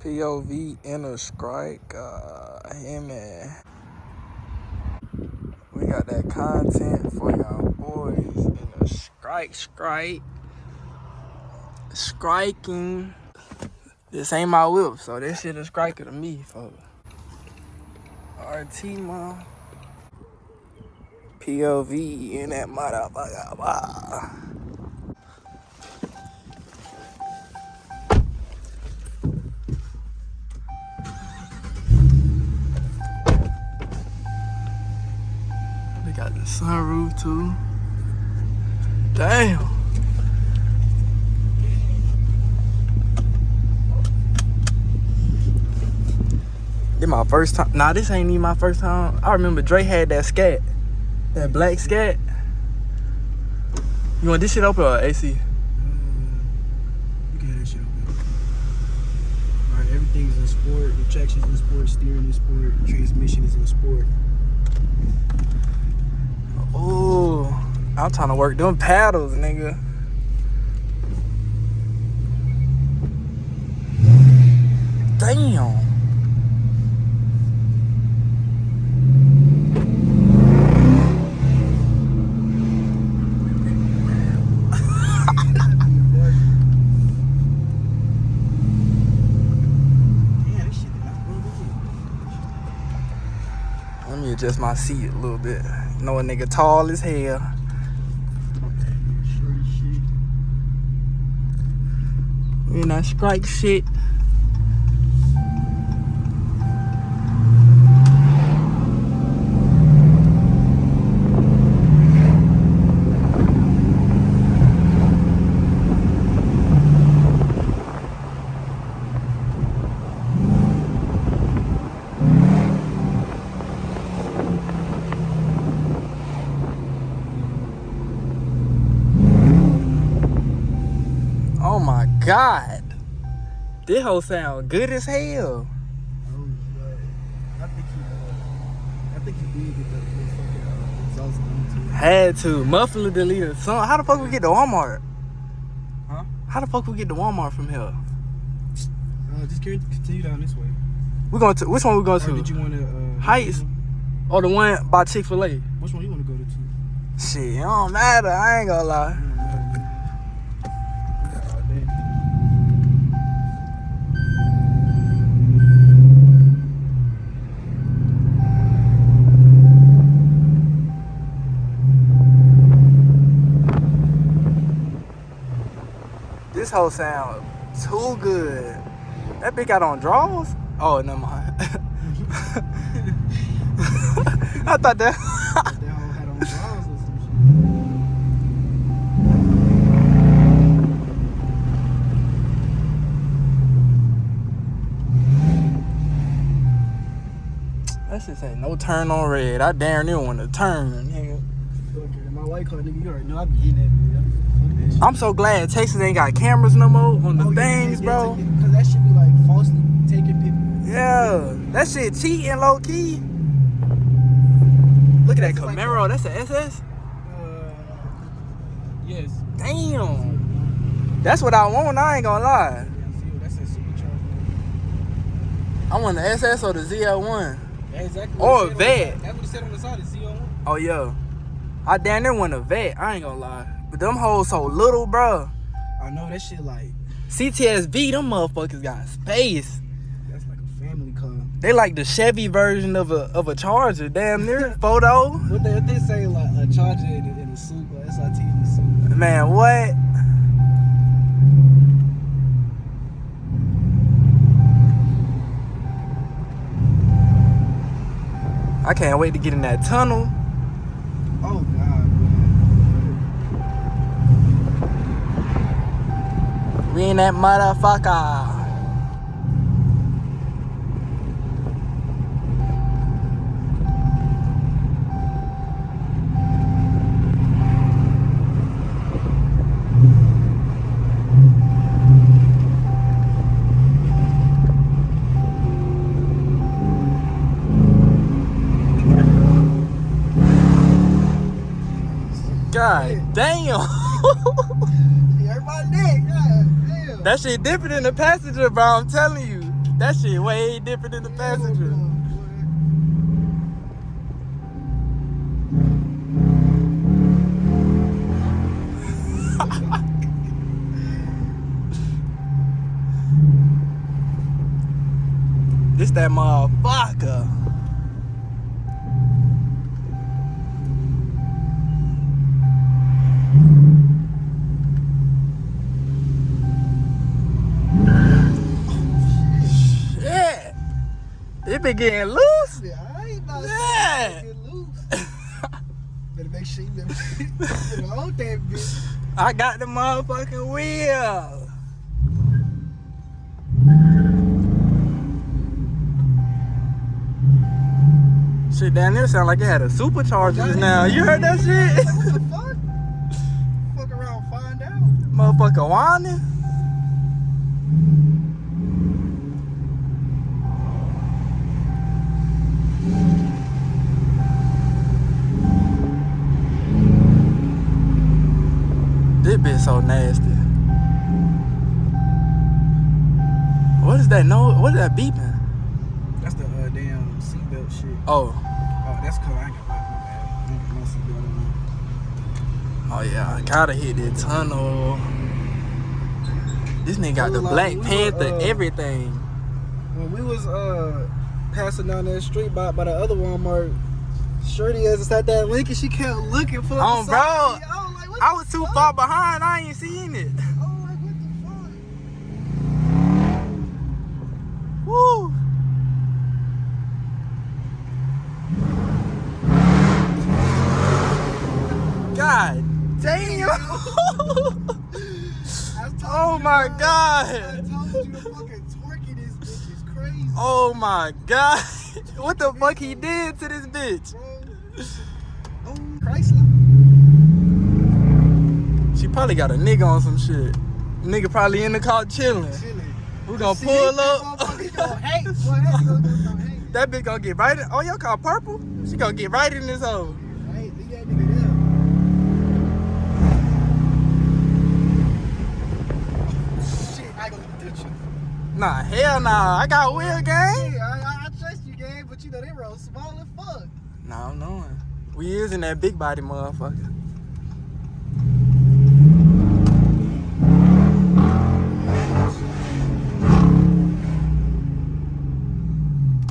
POV in a strike. Hey man, we got that content for y'all boys in a striking. This ain't my whip, so this shit a striker to me, folks. RT, man. POV in that motherfucker. We got the sunroof too. Damn. This my first time. Nah, this ain't even my first time. I remember Dre had that scat. That black scat. You want this shit open or AC? You can have that shit open. Alright, everything's in sport. The traction's in sport. Steering in sport. Transmission is in sport. Ooh, I'm trying to work them paddles, nigga. Damn. Let me adjust my seat a little bit. You know a nigga tall as hell. We in that strike shit. Oh my God. This whole sound good as hell. Oh, yeah. I think he did get the fucking exhaust on too. Had to. Muffler deleted. So how the fuck we get to Walmart? Huh? How the fuck we get to Walmart from here? Just continue down this way. We going to which one we going to? Or did you want to Heights or the one by Chick-fil-A? Which one you want to go to? Shit, it don't matter. I ain't gonna lie. This whole sound too good. That bitch got on draws? Oh, never mind. I thought that. That hoe had on draws or some shit. That shit say no turn on red. I damn near want to turn, nigga. Okay, my white car, nigga, you already know I be hitting that bitch. I'm so glad Texas ain't got cameras no more on the things, bro. Because that shit be like falsely taking people. Yeah, that shit cheating low key. Look at that Camaro. That's an SS? Yes. Damn. That's what I want. I ain't gonna lie. Yeah, that's a supercharged. I want the SS or the ZL1. Yeah, exactly. Or a vet. That's what it said on the side, the ZL1. Oh, yeah. I damn near want a vet. I ain't gonna lie. But them hoes so little, bro. I know that shit like... CTSV, them motherfuckers got space. That's like a family car. They like the Chevy version of a Charger. Damn near. Photo. What they say like a Charger in a suit, like SRT in a suit. Man, what? I can't wait to get in that tunnel. Oh, God, man. We in that motherfucker. God damn. Everybody neck, God damn. That shit different in the passenger, bro. I'm telling you. That shit way different than the passenger. This that motherfucker. Shit. It been getting loose? Yeah, I ain't about to Yeah. get loose. Better make sure you never hold that bitch. I got the motherfucking wheel. Shit down there sound like it had a supercharger just now. You heard that shit? What the fuck? Fuck around, find out. Motherfucker whining. This bitch so nasty. What is that? No, what is that beeping? That's the damn seatbelt shit. Oh, Oh, that's cool. I ain't got my bad. I ain't got no seatbelt on. oh yeah, I gotta hit the tunnel. This nigga got the Like, Black we were, Panther, everything. When we was passing down that street by the other Walmart, Shorty ass at that link and she kept looking for Oh, the bro. side. I was like, what I the was too fuck? far behind. I ain't seen it. I was like, what the fuck? Woo. God damn. Oh my God. I told you the fucking torque in this bitch is crazy. Oh my God. What the fuck he did to this bitch? Bro. Oh, Chrysler. She probably got a nigga on some shit. Nigga probably in the car chilling. Chilling. We gonna See, pull that up. motherfucker gonna hate. Boy, that nigga gonna hate. That bitch gonna get right in. Oh, your car purple? She gonna get right in this hole. Hey, leave that nigga there. Shit, I ain't gonna touch you. Nah, hell nah. I got wheel game. Hey, I trust you, gang, but you know they roll small as fuck. Nah, I'm knowing. We using that big body motherfucker.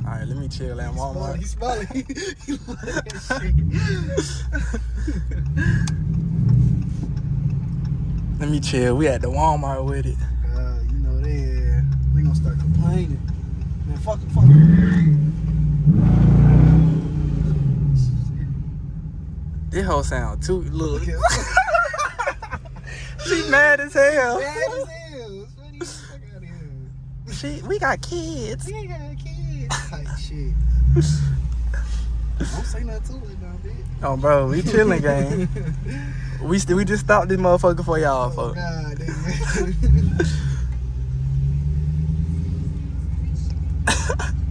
Alright, let me chill at Walmart. He's smiling. He love that shit. Let me chill. We at the Walmart with it. You know they gonna start complaining. Man, fuck it. This whole sound too look. She mad as hell. Mad as hell. Sweaty, fuck out of here. We got kids. We ain't got kids. Type shit. Don't say nothing to it now, bitch. Oh, bro, we chilling, gang. We just stopped this motherfucker for y'all, Oh, folks. God, nigga.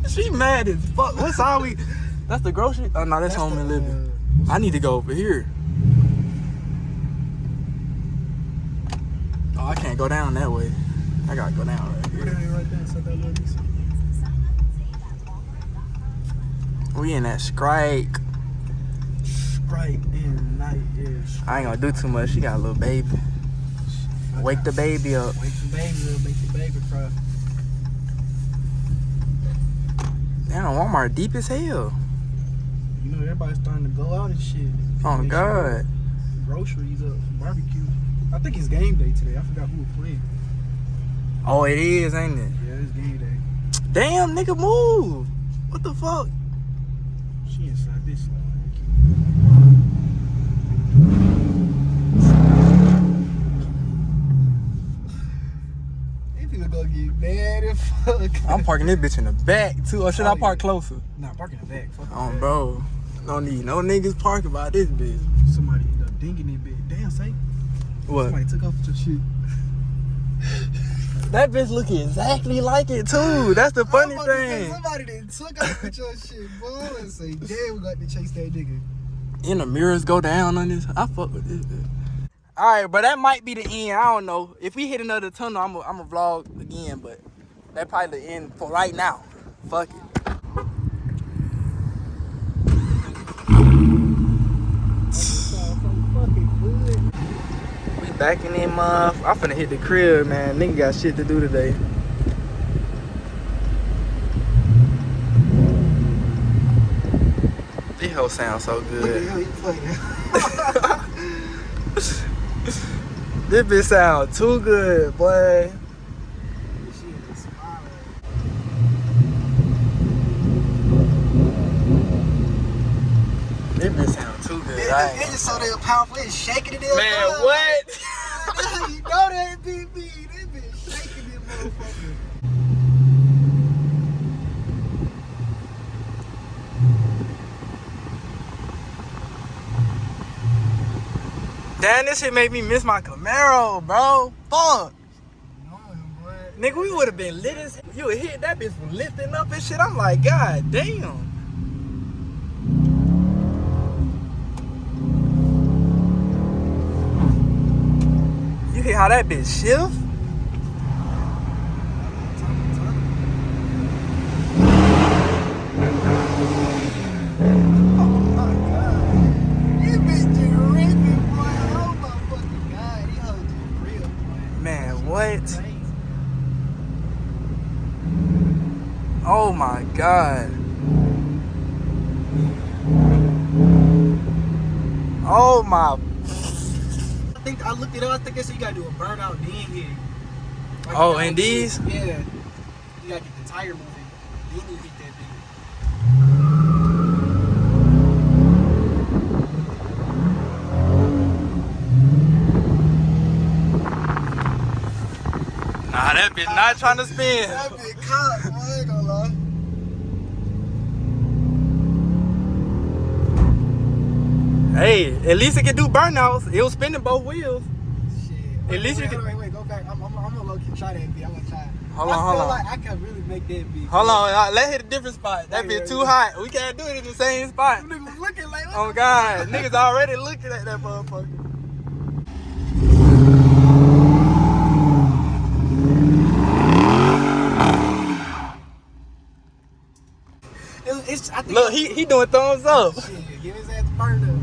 She mad as fuck. What side we? That's the grocery. Oh no, that's home and living. I need to go over here. Oh, I can't go down that way. I gotta go down right here. Right there, so that little piece. We in that Srikerr. Sprite and night is. I ain't gonna do too much. She got a little baby. Wake the baby up. Wake the baby up, make the baby cry. Damn, Walmart deep as hell. You know, everybody's starting to go out and shit. Oh Make God. Groceries up for barbecue. I think it's game day today. I forgot who was playing. Oh, it is, ain't it? Yeah, it's game day. Damn, nigga, move. What the fuck? She inside this slow. These people gonna get mad as fuck. I'm parking this bitch in the back too, or should I park closer? Nah, park in the back. Fuck Oh, that. bro. Don't need no niggas parking by this bitch. Somebody ended up dinging it, bitch. Damn, say. What? Somebody took off with your shit. That bitch look exactly like it too. That's the funny I'm about to say, thing. somebody done took off with your shit, boy. And say, damn, we got to chase that nigga. And the mirrors go down on this. I fuck with this bitch. All right, but that might be the end. I don't know. If we hit another tunnel, I'm a vlog again. But That probably the end for right now. Fuck it. We back in that month. I'm finna hit the crib, man. Nigga got shit to do today. This hoe sounds so good. This bitch sound too good, boy. This bitch sound too good. It just so damn powerful. It's shaking it in. Man, what? You know that BB. This bitch shaking it, motherfucker. Damn, this shit made me miss my Camaro, bro. Fuck. Nigga, we would have been lit as hell. You would hit that bitch from lifting up and shit. I'm like, God damn. You hear how that bitch shift? What? Oh my God. Oh my. I looked it up. I think they said you gotta do a burnout then hit it. Like oh, and these? Yeah. You gotta get the tire moving. Then you hit that thing. Nah, that bitch not trying to spin. That bitch caught, boy, I ain't gonna lie. Hey, at least it can do burnouts. It was spinning both wheels. Shit. At least you can. Wait, go back. I'm gonna low key try that beat. I'm gonna try it. Hold on. I feel like I can really make that beat. Hold on, let's hit a different spot. That bitch too hot. We can't do it in the same spot. You niggas looking like. Oh God, niggas already looking at that motherfucker. I think Look, he doing thumbs up. Shit, give his ass a burn up.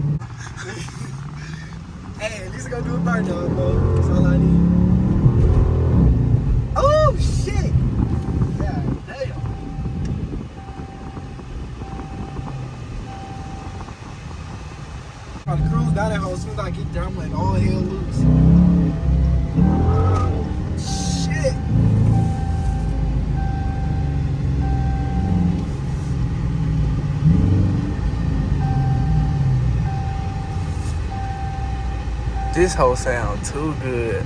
Hey, at least I gonna do a burn up, bro. That's all I need. Oh shit! God damn. I'm gonna cruise down that hole. As soon as I get there, I'm like, all hell loose. Shit! This hoe sound too good.